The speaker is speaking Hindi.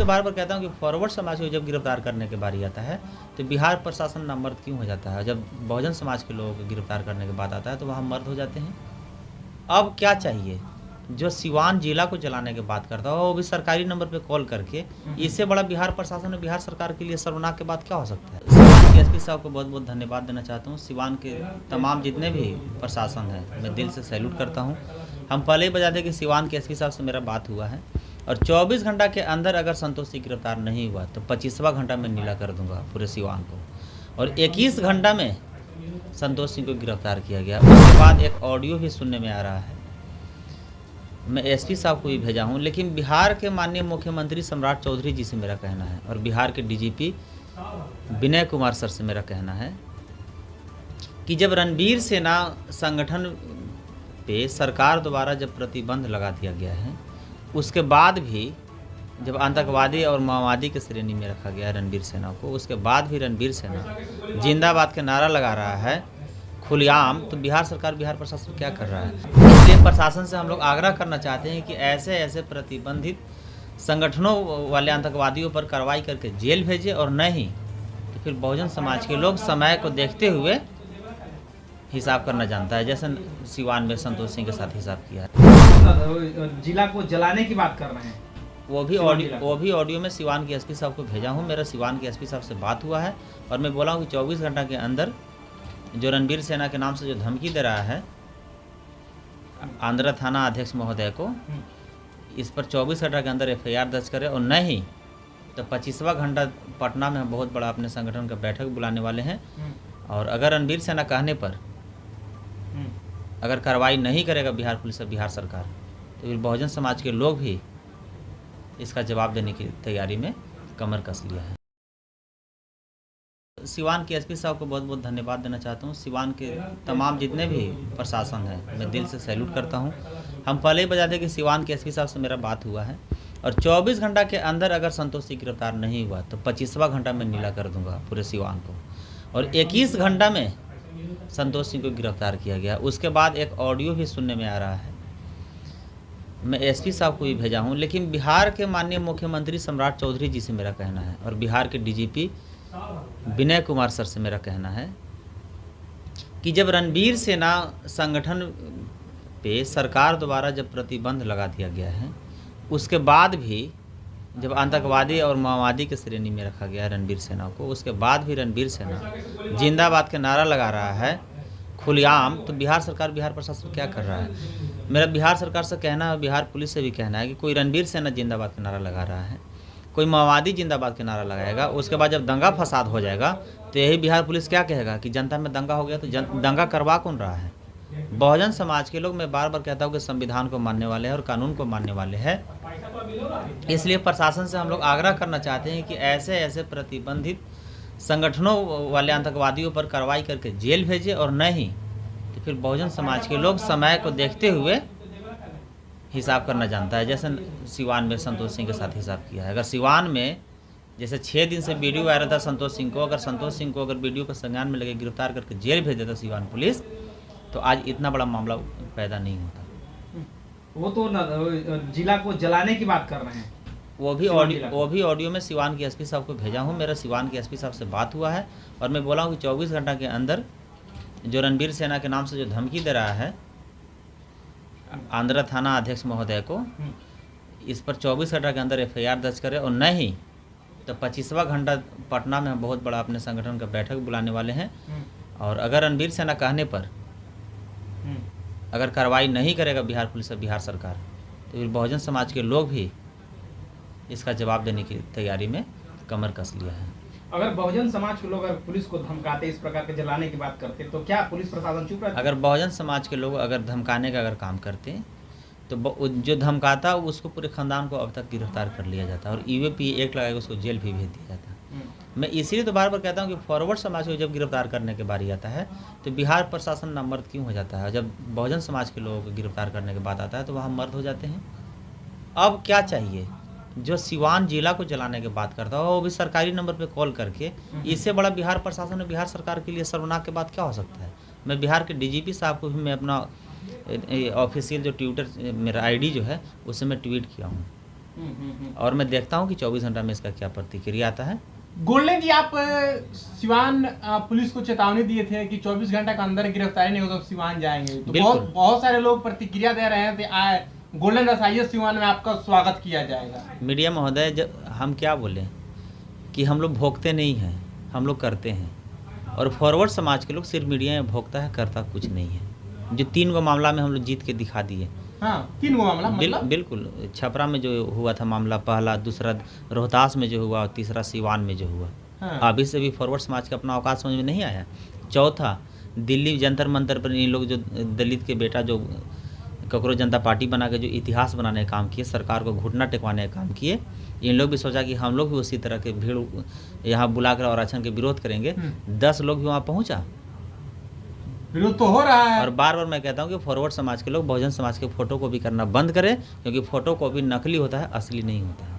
बार बार कहता हूँ कि फॉरवर्ड समाज को जब गिरफ्तार करने की बारी आता है तो बिहार प्रशासन नामर्द क्यों हो जाता है। जब बहुजन समाज के लोगों को गिरफ्तार करने के बाद आता है तो वहाँ मर्द हो जाते हैं। अब क्या चाहिए, जो सिवान जिला को जलाने की बात करता है वो भी सरकारी नंबर पे कॉल करके, इससे बड़ा बिहार प्रशासन और बिहार सरकार के लिए शर्मनाक के बाद क्या हो सकता है। सिवान के एसपी साहब को बहुत बहुत धन्यवाद देना चाहता हूँ। सिवान के तमाम जितने भी प्रशासन है मैं दिल से सैल्यूट करता हूँ। हम पहले ही बता दें कि सिवान के एसपी साहब से मेरा बात हुआ है और 24 घंटा के अंदर अगर संतोष सिंह गिरफ्तार नहीं हुआ तो 25वां घंटा में नीला कर दूंगा पूरे सिवान को, और 21 घंटा में संतोष सिंह को गिरफ्तार किया गया। उसके बाद एक ऑडियो भी सुनने में आ रहा है, मैं एसपी साहब को भी भेजा हूं, लेकिन बिहार के माननीय मुख्यमंत्री सम्राट चौधरी जी से मेरा कहना है और बिहार के डीजीपी विनय कुमार सर से मेरा कहना है कि जब रणबीर सेना संगठन पे सरकार द्वारा जब प्रतिबंध लगा दिया गया है, उसके बाद भी जब आतंकवादी और माओवादी की श्रेणी में रखा गया रणबीर सेना को, उसके बाद भी रणबीर सेना जिंदाबाद के नारा लगा रहा है खुलेआम, तो बिहार सरकार बिहार प्रशासन क्या कर रहा है। इसलिए प्रशासन से हम लोग आग्रह करना चाहते हैं कि ऐसे ऐसे प्रतिबंधित संगठनों वाले आतंकवादियों पर कार्रवाई करके जेल भेजे, और नहीं तो फिर बहुजन समाज के लोग समय को देखते हुए हिसाब करना जानता है, जैसे सिवान में संतोष सिंह के साथ हिसाब किया है। जिला को जलाने की बात कर रहे हैं, वो भी ऑडियो में सिवान के एसपी साहब को भेजा हूँ। मेरा सिवान के एसपी साहब से बात हुआ है और मैं बोला हूँ कि 24 घंटा के अंदर जो रणबीर सेना के नाम से जो धमकी दे रहा है आंध्र थाना अध्यक्ष महोदय को, इस पर 24 घंटा के अंदर एफआईआर दर्ज करे, और नहीं तो 25वां घंटा पटना में हम बहुत बड़ा अपने संगठन का बैठक बुलाने वाले हैं। और अगर रणबीर सेना कहने पर अगर कार्रवाई नहीं करेगा बिहार पुलिस और बिहार सरकार, तो फिर बहुजन समाज के लोग भी इसका जवाब देने की तैयारी में कमर कस लिया है। सिवान के एसपी साहब को बहुत बहुत धन्यवाद देना चाहता हूँ। सिवान के तमाम जितने भी प्रशासन है मैं दिल से सैल्यूट करता हूँ। हम पहले ही बता दें कि सिवान के एसपी साहब से मेरा बात हुआ है और 24 घंटा के अंदर अगर संतोष सिंह गिरफ्तार नहीं हुआ तो 25वां घंटा में नीला कर दूंगा पूरे सिवान को, और 21 घंटा में संतोष सिंह को गिरफ्तार किया गया। उसके बाद एक ऑडियो भी सुनने में आ रहा है, मैं एसपी साहब को भी भेजा हूँ, लेकिन बिहार के माननीय मुख्यमंत्री सम्राट चौधरी जी से मेरा कहना है और बिहार के डीजीपी विनय कुमार सर से मेरा कहना है कि जब रणबीर सेना संगठन पे सरकार द्वारा जब प्रतिबंध लगा दिया गया है, उसके बाद भी जब आतंकवादी और माओवादी की श्रेणी में रखा गया है रणबीर सेना को, उसके बाद भी रणबीर सेना जिंदाबाद के नारा लगा रहा है खुलेआम, तो बिहार सरकार बिहार प्रशासन क्या कर रहा है। मेरा बिहार सरकार से कहना है, बिहार पुलिस से भी कहना है कि कोई रणबीर सेना जिंदाबाद का नारा लगा रहा है, कोई माओवादी जिंदाबाद के नारा लगाएगा, उसके बाद जब दंगा फसाद हो जाएगा तो यही बिहार पुलिस क्या कहेगा कि जनता में दंगा हो गया, तो दंगा करवा कौन रहा है। बहुजन समाज के लोग, मैं बार बार कहता हूँ कि संविधान को मानने वाले हैं और कानून को मानने वाले हैं। इसलिए प्रशासन से हम लोग आग्रह करना चाहते हैं कि ऐसे ऐसे प्रतिबंधित संगठनों वाले आतंकवादियों पर कार्रवाई करके जेल भेजे, और नहीं तो फिर बहुजन समाज के लोग समय को देखते हुए हिसाब करना जानता है, जैसे सिवान में संतोष सिंह के साथ हिसाब किया है। अगर सिवान में जैसे 6 दिन से वीडियो आ रहा था संतोष सिंह को, अगर संतोष सिंह को अगर वीडियो का संज्ञान में लगे गिरफ्तार करके जेल भेज देता सिवान पुलिस, तो आज इतना बड़ा मामला पैदा नहीं होता। वो तो जिला को जलाने की बात कर रहे हैं, वो भी ऑडियो में सिवान के एसपी साहब को भेजा हूँ। मेरा सिवान के एसपी साहब से बात हुआ है और मैं बोला हूँ कि 24 घंटा के अंदर जो रणबीर सेना के नाम से जो धमकी दे रहा है आंध्र थाना अध्यक्ष महोदय को, इस पर 24 घंटा के अंदर एफआईआर दर्ज करे, और नहीं तो 25वां घंटा पटना में हम बहुत बड़ा अपने संगठन का बैठक बुलाने वाले हैं। और अगर रणबीर सेना कहने पर अगर कार्रवाई नहीं करेगा बिहार पुलिस और बिहार सरकार, तो फिर बहुजन समाज के लोग भी इसका जवाब देने की तैयारी में कमर कस लिया है। अगर बहुजन समाज के लोग अगर पुलिस को धमकाते, इस प्रकार के जलाने की बात करते, तो क्या पुलिस प्रशासन चुप रहता? अगर बहुजन समाज के लोग अगर धमकाने का अगर काम करते तो जो धमकाता उसको पूरे खानदान को अब तक गिरफ्तार कर लिया जाता और ईवीपी एक्ट लगाकर उसको जेल भी भेज दिया जाता। मैं इसीलिए तो बार बार कहता हूँ कि फॉरवर्ड समाज को जब गिरफ्तार करने की बारी आता है तो बिहार प्रशासन नामर्द क्यों हो जाता है। जब बहुजन समाज के लोगों को गिरफ्तार करने के बाद आता है तो वहाँ मर्द हो जाते हैं। अब क्या चाहिए, जो सिवान जिला को जलाने की बात करता है वो भी सरकारी नंबर पे कॉल करके, इससे बड़ा बिहार प्रशासन और बिहार सरकार के लिए शर्मनाक के बाद क्या हो सकता है। मैं बिहार के डीजीपी साहब को भी मैं अपना ऑफिशियल जो ट्विटर मेरा आईडी जो है उससे मैं ट्वीट किया हूँ और मैं देखता हूँ कि 24 घंटा में इसका क्या प्रतिक्रिया आता है। गोल्डन जी, आप सिवान पुलिस को चेतावनी दिए थे कि 24 घंटा के अंदर गिरफ्तारी नहीं हो तो सिवान जाएंगे, तो बहुत सारे लोग प्रतिक्रिया दे रहे हैं कि गोल्डन रसाइया सिवान में आपका स्वागत किया जाएगा। मीडिया महोदय, जब हम क्या बोले कि हम लोग भोगते नहीं हैं, हम लोग करते हैं। और फॉरवर्ड समाज के लोग सिर्फ मीडिया में भोगता है, करता कुछ नहीं है। जो 3 गो मामला में हम लोग जीत के दिखा दिए। हाँ, 3 गो मामला मतलब? बिल्कुल। छपरा में जो हुआ था मामला पहला, दूसरा रोहतास में जो हुआ और तीसरा सिवान में जो हुआ। हाँ। अभी से भी फॉरवर्ड समाज का अपना औकात समझ में नहीं आया। चौथा, दिल्ली जंतर मंतर पर इन लोग जो दलित के बेटा जो ककरो जनता पार्टी बना के जो इतिहास बनाने का काम किए, सरकार को घुटना टेकवाने का काम किए, इन लोग भी सोचा कि हम लोग भी उसी तरह के भीड़ यहाँ बुलाकर और आरक्षण के विरोध करेंगे। 10 लोग भी वहाँ पहुँचा, विरोध तो हो रहा है। और बार बार मैं कहता हूँ कि फॉरवर्ड समाज के लोग बहुजन समाज के फोटो कॉपी करना बंद करें, क्योंकि फोटो कॉपी नकली होता है, असली नहीं होता है।